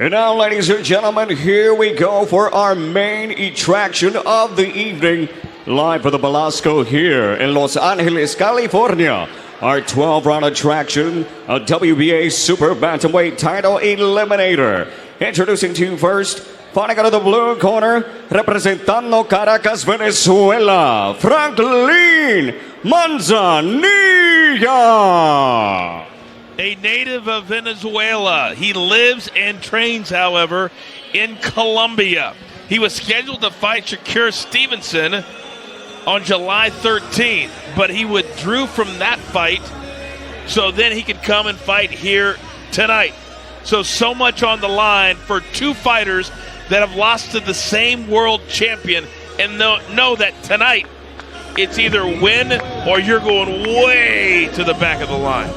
And now, ladies and gentlemen, here we go for our main attraction of the evening. Live for the Belasco here in Los Angeles, California. Our 12-round attraction, a WBA Super Bantamweight title eliminator. Introducing to you first, fighting out of the blue corner, representando Caracas, Venezuela, Franklin Manzanilla. A native of Venezuela. He lives and trains, however, in Colombia. He was scheduled to fight Shakur Stevenson on July 13th, but he withdrew from that fight so then he could come and fight here tonight. So much on the line for two fighters that have lost to the same world champion and know that tonight it's either win or you're going way to the back of the line.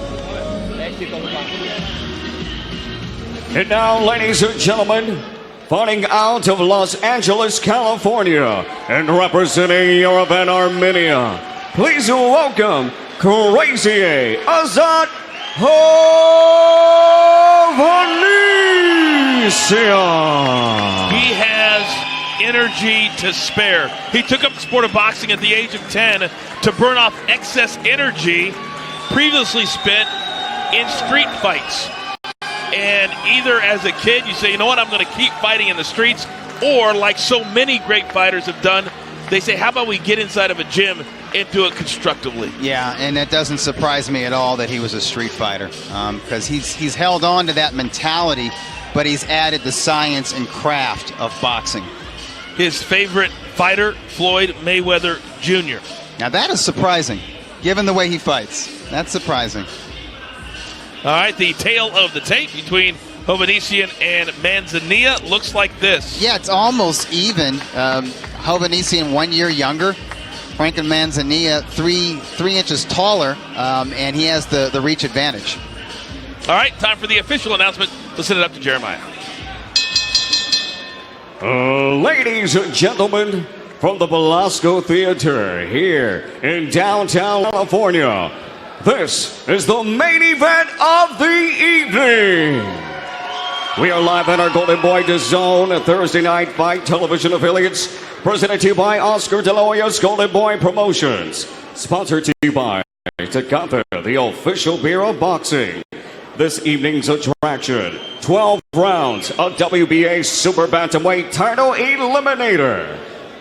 And now, ladies and gentlemen, fighting out of Los Angeles, California, and representing Europe and Armenia, please welcome Crazy Azat Hovhannisyan. He has energy to spare. He took up the sport of boxing at the age of 10 to burn off excess energy previously spent in street fights. And either as a kid you say, you know what, I'm going to keep fighting in the streets, or like so many great fighters have done, they say, how about we get inside of a gym and do it constructively? Yeah, and it doesn't surprise me at all that he was a street fighter, because he's held on to that mentality, but he's added the science and craft of boxing. His favorite fighter, Floyd Mayweather Jr. Now that is surprising, given the way he fights. That's surprising. All right, the tale of the tape between Hovhannisyan and Manzanilla looks like this. Yeah, it's almost even. Hovhannisyan 1 year younger. Franklin Manzanilla three inches taller, and he has the reach advantage. All right, time for the official announcement. Let's send it up to Jeremiah. Ladies and gentlemen, from the Belasco Theater here in downtown California, this is the main event of the evening. We are live at our Golden Boy DAZN, a Thursday night fight television affiliates, presented to you by Oscar De La Hoya's Golden Boy Promotions, sponsored to you by Tecate, the official beer of boxing. This evening's attraction, 12 rounds of WBA Super Bantamweight title eliminator.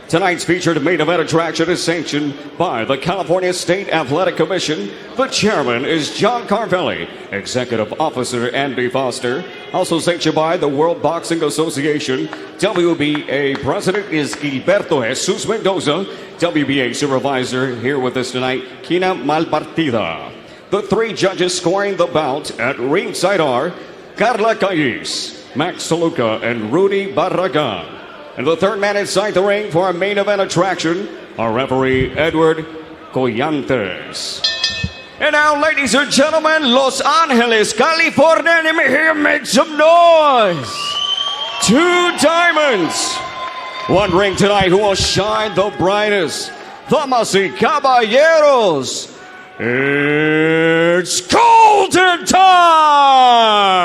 Tonight's featured main event attraction is sanctioned by the California State Athletic Commission. The chairman is John Carvelli, executive officer Andy Foster. Also sanctioned by the World Boxing Association. WBA president is Gilberto Jesus Mendoza. WBA supervisor here with us tonight, Kina Malpartida. The three judges scoring the bout at ringside are Carla Callis, Max Saluca, and Rudy Barragan. And the third man inside the ring for our main event attraction, our referee, Edward Collantes. And now, ladies and gentlemen, Los Angeles, California, let me hear make some noise. Two diamonds. One ring tonight who will shine the brightest. Damas y caballeros, it's golden time.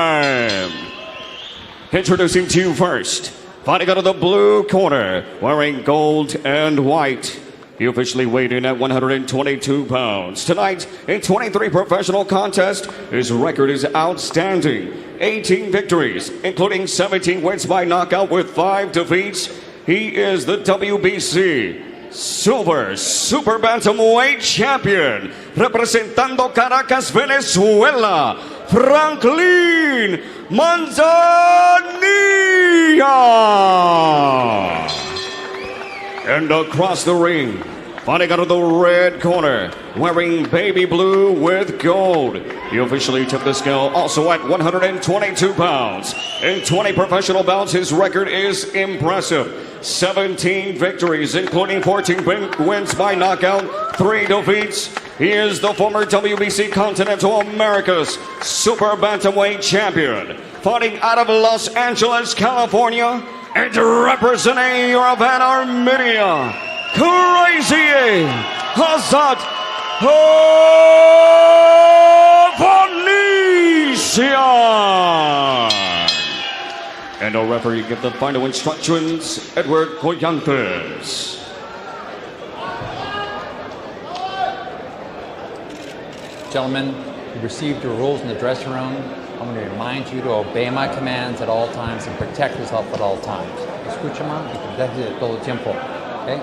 Introducing to you first, fighting out of the blue corner, wearing gold and white. He officially weighed in at 122 pounds. Tonight, in 23 professional contests, his record is outstanding. 18 victories, including 17 wins by knockout with 5 defeats. He is the WBC Silver Super Bantamweight Champion, representando Caracas, Venezuela, Franklin Manzanilla. And across the ring, fighting out of the red corner, wearing baby blue with gold. He officially took the scale also at 122 pounds. In 20 professional bouts, his record is impressive. 17 victories, including 14 wins by knockout, 3 defeats. He is the former WBC Continental America's Super Bantamweight Champion, fighting out of Los Angeles, California, and representing Europe and Armenia, Crazy Azat Hovhannisyan. And our referee give the final instructions, Edward Collantes. Gentlemen, you received your rules in the dressing room. I'm going to remind you to obey my commands at all times and protect yourself at all times. Escucha-me y protege todo el tiempo. Okay?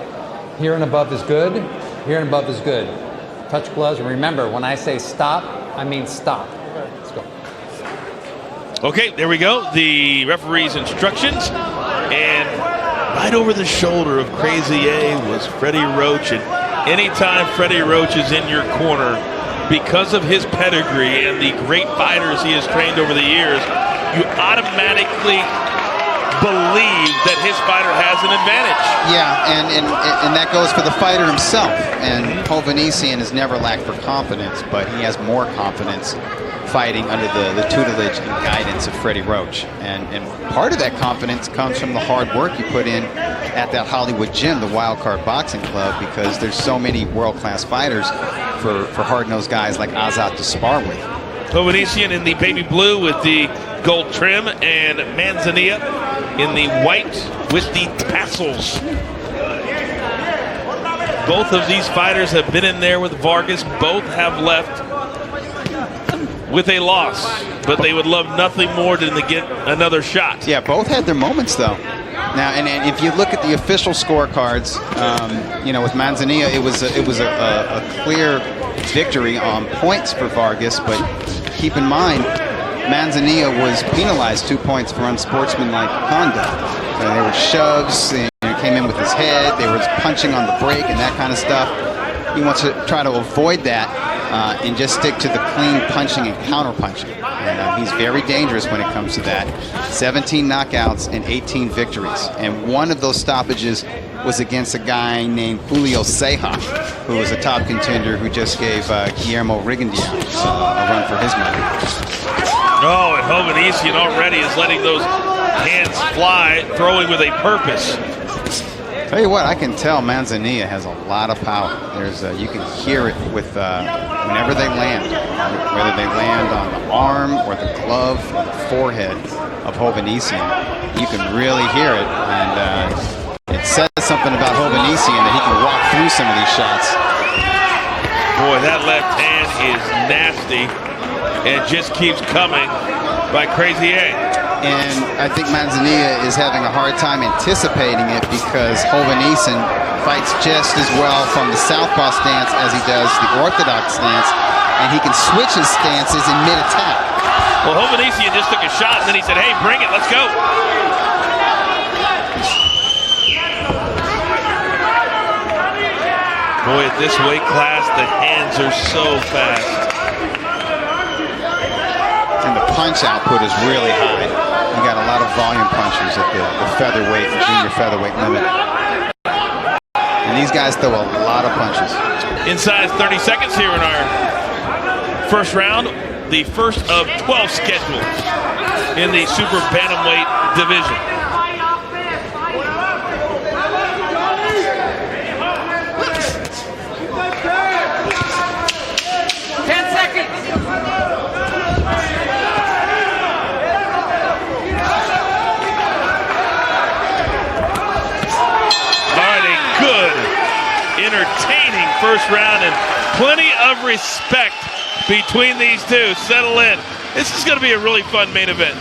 Here and above is good. Here and above is good. Touch gloves, and remember, when I say stop, I mean stop. Let's go. Okay, there we go. The referee's instructions. And right over the shoulder of Crazy A was Freddie Roach. And anytime Freddie Roach is in your corner, because of his pedigree and the great fighters he has trained over the years, you automatically believe that his fighter has an advantage. Yeah, and that goes for the fighter himself. And Hovhannisyan has never lacked for confidence, but he has more confidence fighting under the tutelage and guidance of Freddie Roach. And part of that confidence comes from the hard work you put in at that Hollywood gym, the Wild Card Boxing Club, because there's so many world-class fighters for hard-nosed guys like Azat to spar with. Hovhannisyan in the baby blue with the gold trim, and Manzanilla in the white with the tassels. Both of these fighters have been in there with Vargas. Both have left with a loss, but they would love nothing more than to get another shot. Yeah, both had their moments, though. Now, and if you look at the official scorecards, with Manzanilla, it was a clear victory on points for Vargas, but keep in mind, Manzanilla was penalized 2 points for unsportsmanlike conduct. There were shoves, he came in with his head, they were punching on the brake and that kind of stuff. He wants to try to avoid that and just stick to the clean punching and counter punching. And he's very dangerous when it comes to that. 17 knockouts and 18 victories. And one of those stoppages was against a guy named Julio Ceja, who was a top contender who just gave Guillermo Rigondeaux a run for his money. Oh, and Hovhannisyan already is letting those hands fly, throwing with a purpose. Tell you what, I can tell Manzanilla has a lot of power. You can hear it with whenever they land, whether they land on the arm or the glove or the forehead of Hovhannisyan. You can really hear it, and it says something about Hovhannisyan that he can walk through some of these shots. Boy, that left hand is nasty and just keeps coming by Crazy A. And I think Manzanilla is having a hard time anticipating it because Hovhannisyan fights just as well from the southpaw stance as he does the orthodox stance, and he can switch his stances in mid-attack. Well, Hovhannisyan just took a shot, and then he said, hey, bring it, let's go. Boy, at this weight class, the hands are so fast. And the punch output is really high. You got a lot of volume punchers at the featherweight and junior featherweight limit. And these guys throw a lot of punches. Inside 30 seconds here in our first round, the first of 12 scheduled in the super bantamweight division. Entertaining first round and plenty of respect between these two. Settle in. This is going to be a really fun main event.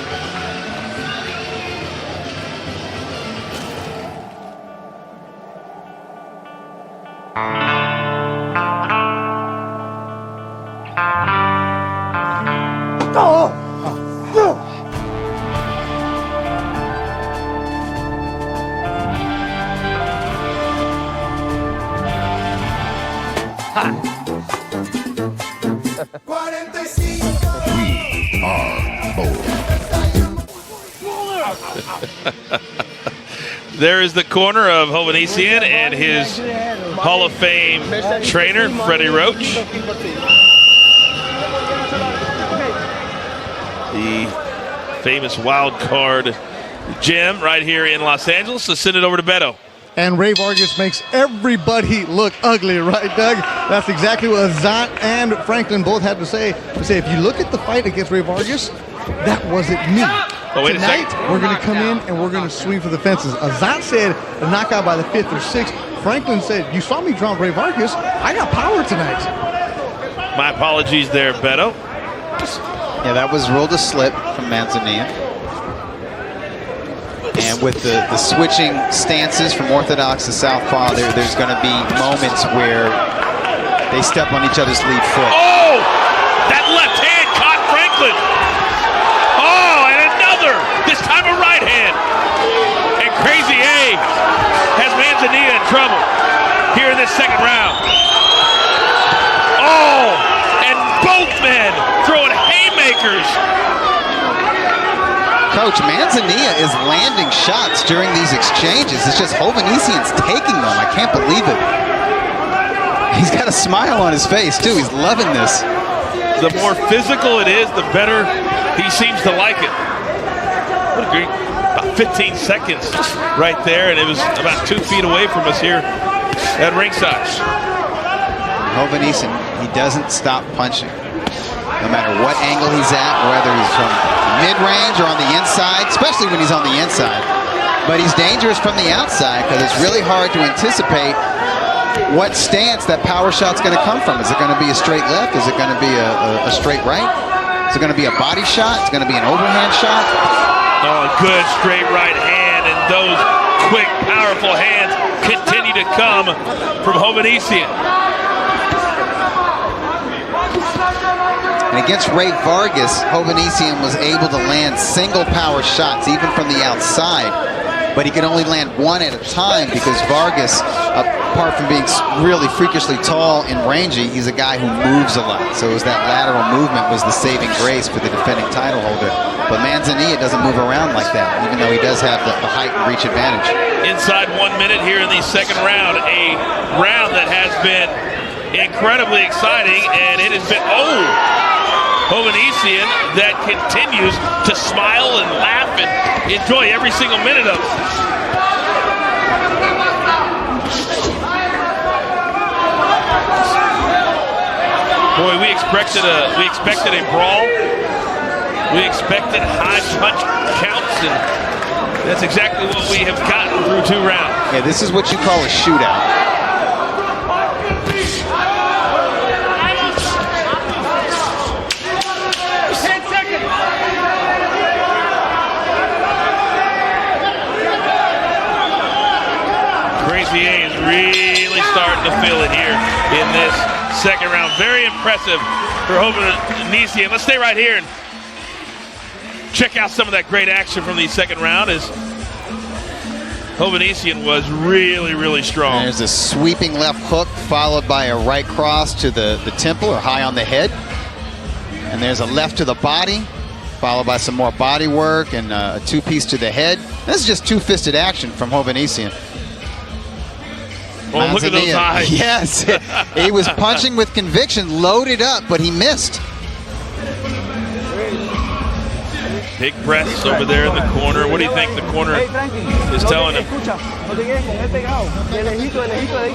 We are bold. There is the corner of Hovhannisyan and his Hall of Fame trainer, Freddie Roach. The famous wild card gym right here in Los Angeles. So send it over to Beto. And Ray Vargas makes everybody look ugly, right, Doug? That's exactly what Azat and Franklin both had to say. If you look at the fight against Ray Vargas, that wasn't me. Oh, wait Tonight, a second. we're going to come in and we're going to swing for the fences. Azat said a knockout by the 5th or 6th. Franklin said, you saw me drop Ray Vargas. I got power tonight. My apologies there, Beto. Yeah, that was ruled a slip from Manzanilla. And with the switching stances from orthodox to southpaw, there's going to be moments where they step on each other's lead foot. Oh! That left hand caught Franklin. Oh, and another. This time a right hand. And Crazy A has Manzanilla in trouble here in this second round. Oh, and both men throwing haymakers. Coach, Manzanilla is landing shots during these exchanges. It's just Hovhannisyan's taking them. I can't believe it. He's got a smile on his face, too. He's loving this. The more physical it is, the better he seems to like it. What a great, about 15 seconds right there, and it was about 2 feet away from us here at ringside. Hovhannisyan, he doesn't stop punching. No matter what angle he's at, whether he's from mid-range or on the inside, especially when he's on the inside. But he's dangerous from the outside because it's really hard to anticipate what stance that power shot's going to come from. Is it going to be a straight left? Is it going to be a straight right? Is it going to be a body shot? Is it going to be an overhand shot? Oh, a good straight right hand, and those quick, powerful hands continue to come from Hovhannisyan. And against Ray Vargas, Hovhannisyan was able to land single power shots, even from the outside. But he could only land one at a time because Vargas, apart from being really freakishly tall and rangy, he's a guy who moves a lot. So it was that lateral movement was the saving grace for the defending title holder. But Manzanilla doesn't move around like that, even though he does have the height and reach advantage. Inside 1 minute here in the second round, a round that has been incredibly exciting, and it has been, Hovhannisyan that continues to smile and laugh and enjoy every single minute of it. Boy, we expected a brawl. We expected high punch counts, and that's exactly what we have gotten through 2 rounds. Yeah, this is what you call a shootout. Crazy A is really starting to feel it here in this second round. Very impressive for Hovhannisyan. Let's stay right here and check out some of that great action from the second round as Hovhannisyan was really, really strong. And there's a sweeping left hook followed by a right cross to the temple or high on the head. And there's a left to the body followed by some more body work and a 2-piece to the head. This is just 2-fisted action from Hovhannisyan. Oh, look at those eyes. Yes, he was punching with conviction, loaded up, but he missed. Big press over there in the corner. What do you think the corner is telling him?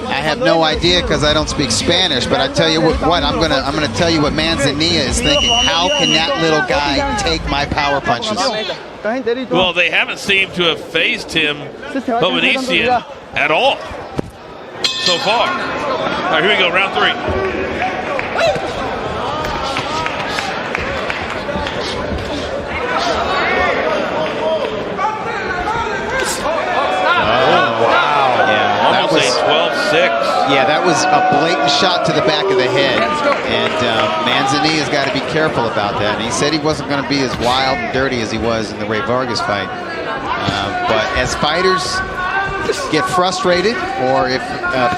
I have no idea because I don't speak Spanish, but I tell you what, I'm gonna tell you what Manzanilla is thinking. How can that little guy take my power punches? Well, they haven't seemed to have phased him, Hovhannisyan, at all so far. All right, here we go, round 3. Almost a 12-6. Yeah, that was a blatant shot to the back of the head. And Manzanilla's got to be careful about that. And he said he wasn't going to be as wild and dirty as he was in the Ray Vargas fight. But as fighters get frustrated, or if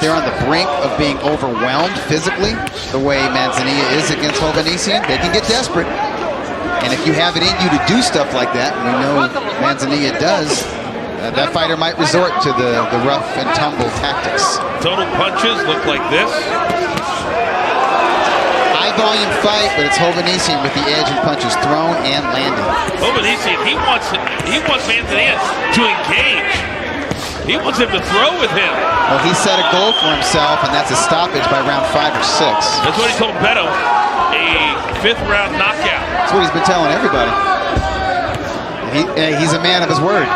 they're on the brink of being overwhelmed physically, the way Manzanilla is against Hovhannisyan, they can get desperate. And if you have it in you to do stuff like that, and we know Manzanilla does, that fighter might resort to the rough and tumble tactics. Total punches look like this. High volume fight, but it's Hovhannisyan with the edge and punches thrown and landed. Hovhannisyan, he wants Manzanilla to engage. He wants him to throw with him. Well, he set a goal for himself, and that's a stoppage by round 5 or 6. That's what he told Beto. A 5th round knockout. That's what he's been telling everybody. He's a man of his word.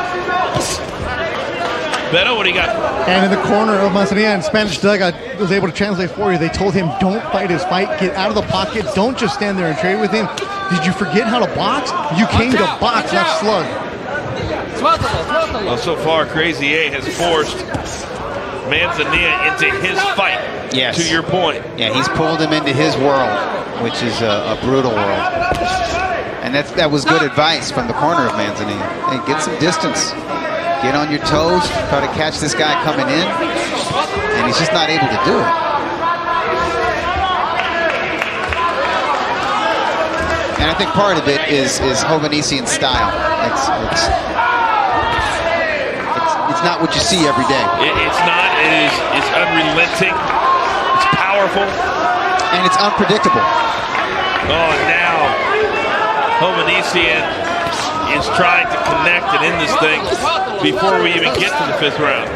Beto, what do you got? And in the corner of Manzanilla, and Spanish dugout was able to translate for you. They told him, don't fight his fight. Get out of the pocket. Don't just stand there and trade with him. Did you forget how to box? You came to box, not slug. Well, so far, Crazy A has forced Manzanilla into his fight. Yes. To your point. Yeah, he's pulled him into his world, which is a brutal world. And that was good advice from the corner of Manzanilla. Hey, get some distance. Get on your toes. Try to catch this guy coming in. And he's just not able to do it. And I think part of it is Hovhannisyan's style. It's not what you see every day. It's not. It's unrelenting. It's powerful. And it's unpredictable. Oh, and now Hovhannisyan is trying to connect and end this thing before we even get to the 5th round.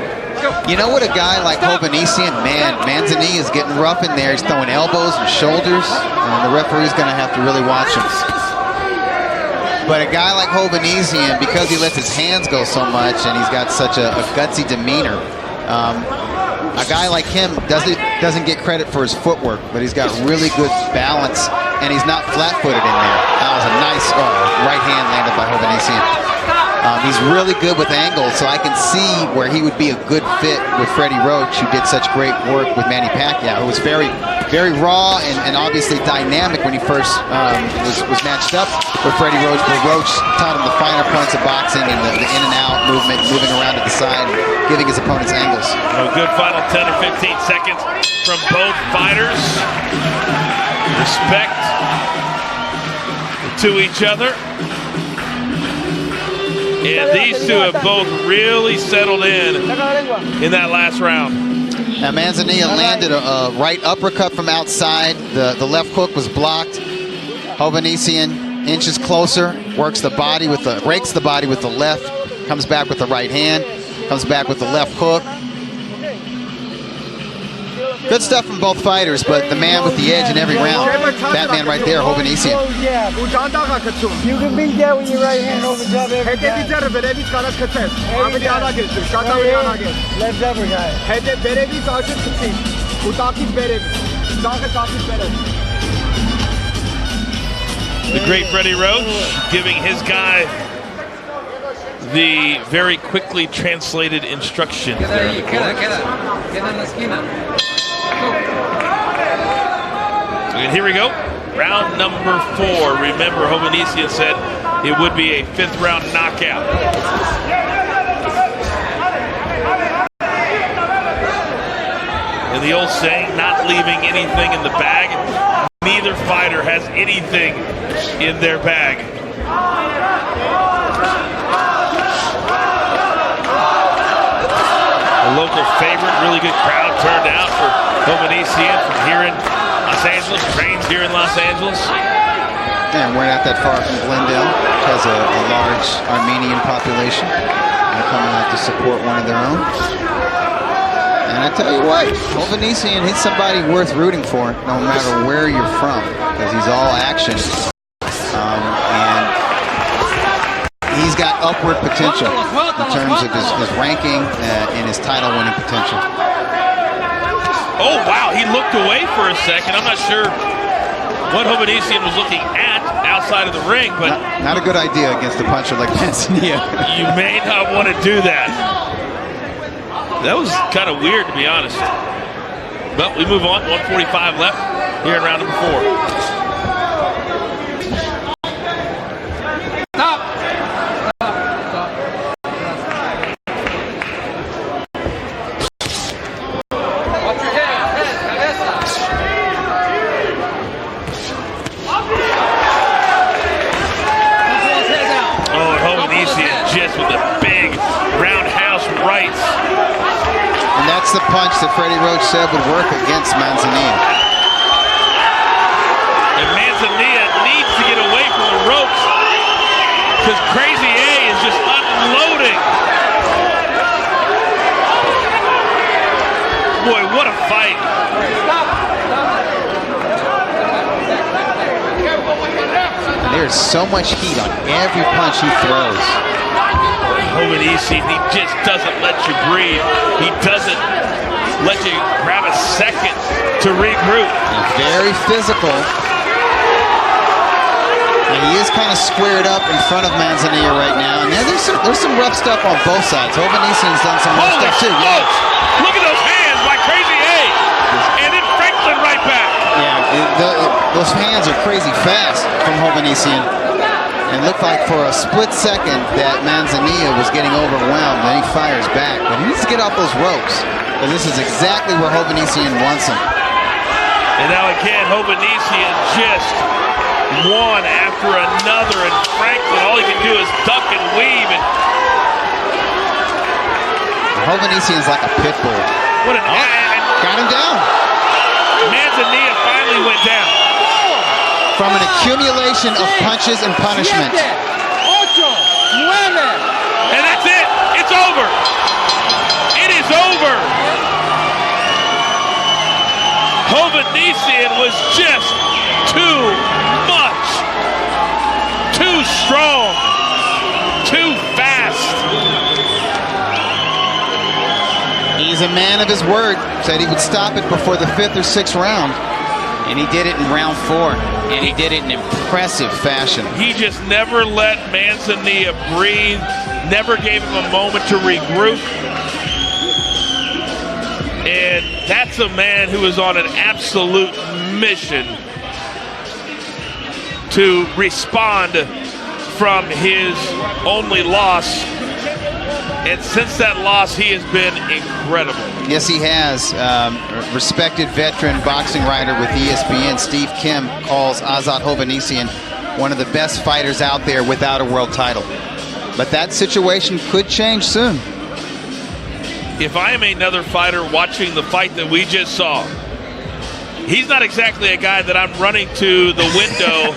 You know what, a guy like Hovhannisyan, man, Manzanilla is getting rough in there. He's throwing elbows and shoulders, and the referee's going to have to really watch him. But a guy like Hovhannisyan, because he lets his hands go so much and he's got such a gutsy demeanor, a guy like him doesn't get credit for his footwork, but he's got really good balance, and he's not flat-footed in there. That was a nice right hand landed by Hovhannisyan. He's really good with angles, so I can see where he would be a good fit with Freddie Roach, who did such great work with Manny Pacquiao, who was very, very raw and obviously dynamic when he first was matched up with Freddie Roach, but Roach taught him the finer points of boxing and the in and out movement, moving around to the side, giving his opponents angles. A good final 10 or 15 seconds from both fighters. Respect to each other. And these two have both really settled in that last round. Now Manzanilla landed a right uppercut from outside. The left hook was blocked. Hovhannisyan inches closer, works the body with the, rakes the body with the left, comes back with the right hand, comes back with the left hook. Good stuff from both fighters, but the man with the edge in every round, that man right there, Hovhannisyan. You can beat that with your right hand over top every guy. Left upper guy. The great Freddie Roach giving his guy the very quickly translated instructions there in the corner. And here we go, round number 4. Remember, Hovhannisyan said it would be a 5th round knockout. And the old saying, not leaving anything in the bag. Neither fighter has anything in their bag. A local favorite, really good crowd turned out for Hovhannisyan from here in Los Angeles, trains here in Los Angeles. And we're not that far from Glendale, which has a large Armenian population. They're coming out to support one of their own. And I tell you what, Hovhannisyan, he's somebody worth rooting for, no matter where you're from, because he's all action. And he's got upward potential in terms of his ranking and his title winning potential. Oh, wow, he looked away for a second. I'm not sure what Hovhannisyan was looking at outside of the ring, but... Not a good idea against a puncher like Manzanilla. You may not want to do that. That was kind of weird, to be honest. But we move on. 145 left here in round number 4. With a big roundhouse right. And that's the punch that Freddie Roach said would work against Manzanilla. And Manzanilla needs to get away from the ropes because Crazy A is just unloading. Boy, what a fight. And there's so much heat on every punch he throws. Hovhannisyan, he just doesn't let you breathe. He doesn't let you grab a second to regroup. And very physical. And he is kind of squared up in front of Manzanilla right now. And yeah, there's some rough stuff on both sides. Hovhannisyan's done some rough stuff too. Yeah. Look at those hands by Crazy A. And then Franklin right back. Yeah, those hands are crazy fast from Hovhannisyan. And looked like for a split second that Manzanilla was getting overwhelmed. Then he fires back. But he needs to get off those ropes. Because this is exactly where Hovhannisyan wants him. And now again, Hovhannisyan just one after another, and Franklin, all he can do is duck and weave. And Hovhannisyan's like a pit bull. what an Got him down. Manzanilla finally went down. From an accumulation of punches and punishment. And that's it. It's over. It is over. Hovhannisyan was just too much. Too strong. Too fast. He's a man of his word. Said he would stop it before the 5th or 6th round. And he did it in round 4. And he did it in impressive fashion. He just never let Manzanilla breathe. Never gave him a moment to regroup. And that's a man who is on an absolute mission to respond from his only loss. And since that loss, he has been incredible. Yes, he has. Respected veteran boxing writer with ESPN, Steve Kim, calls Azat Hovhannisyan one of the best fighters out there without a world title. But that situation could change soon. If I am another fighter watching the fight that we just saw, he's not exactly a guy that I'm running to the window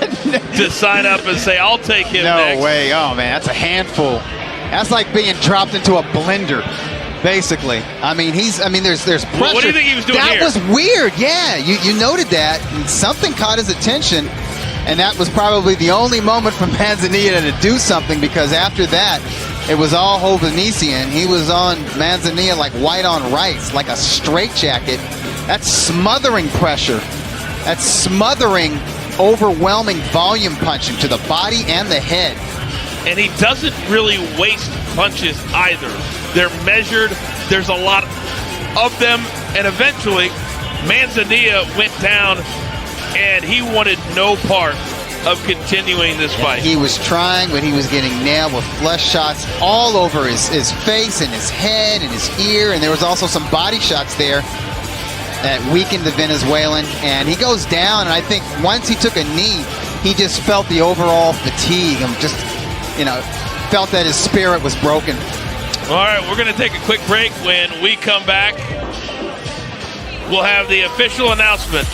to sign up and say, I'll take him next. No way. Oh, man, that's a handful. That's like being dropped into a blender, basically. I mean, there's pressure. What do you think he was doing here? That was weird, yeah. You noted that. And something caught his attention, and that was probably the only moment for Manzanilla to do something, because after that, it was all Hovhannisyan. He was on Manzanilla like white on rice, like a straitjacket. That's smothering pressure. That's smothering, overwhelming volume punching to the body and the head. And he doesn't really waste punches either. They're measured. There's a lot of them. And eventually, Manzanilla went down, and he wanted no part of continuing this fight. He was trying, but he was getting nailed with flesh shots all over his face and his head and his ear. And there was also some body shots there that weakened the Venezuelan. And he goes down, and I think once he took a knee, he just felt the overall fatigue and just, felt that his spirit was broken. All right, we're going to take a quick break. When we come back, we'll have the official announcement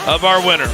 of our winner.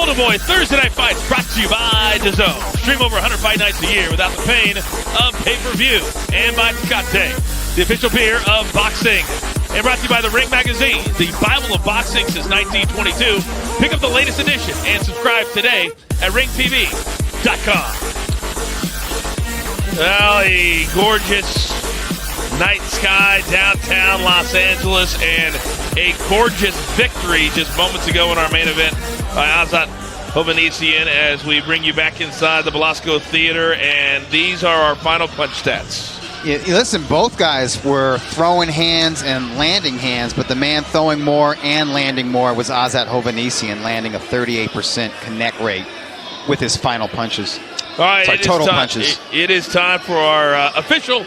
Golden Boy Thursday Night Fights brought to you by DAZN. Stream over 100 fight nights a year without the pain of pay-per-view. And by Tecate, the official beer of boxing. And brought to you by the Ring Magazine, the Bible of boxing since 1922. Pick up the latest edition and subscribe today at ringtv.com. Well, a gorgeous night sky downtown Los Angeles and a gorgeous victory just moments ago in our main event by Hovhannisyan as we bring you back inside the Belasco Theater, and these are our final punch stats. Yeah, listen, both guys were throwing hands and landing hands, but the man throwing more and landing more was Hovhannisyan, landing a 38% connect rate with his final punches. All right, sorry, total punches. It is time for our official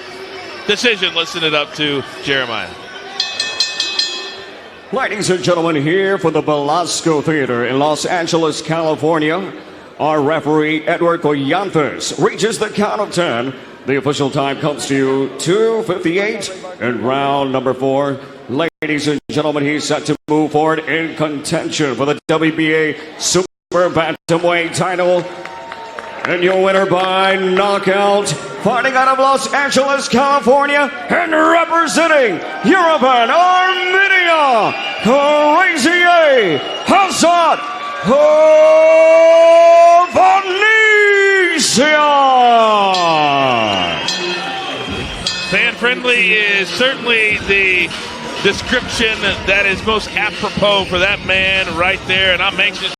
decision. Listen it up to Jeremiah. Ladies and gentlemen, here from the Belasco Theater in Los Angeles, California, our referee, Edward Collantes, reaches the count of 10. The official time comes to 2:58 in round number 4. Ladies and gentlemen, he's set to move forward in contention for the WBA Super Bantamweight title. And your winner by knockout, fighting out of Los Angeles, California, and representing European Armenia, Crazy A. Hovhannisyan. Fan friendly is certainly the description that is most apropos for that man right there, and I'm anxious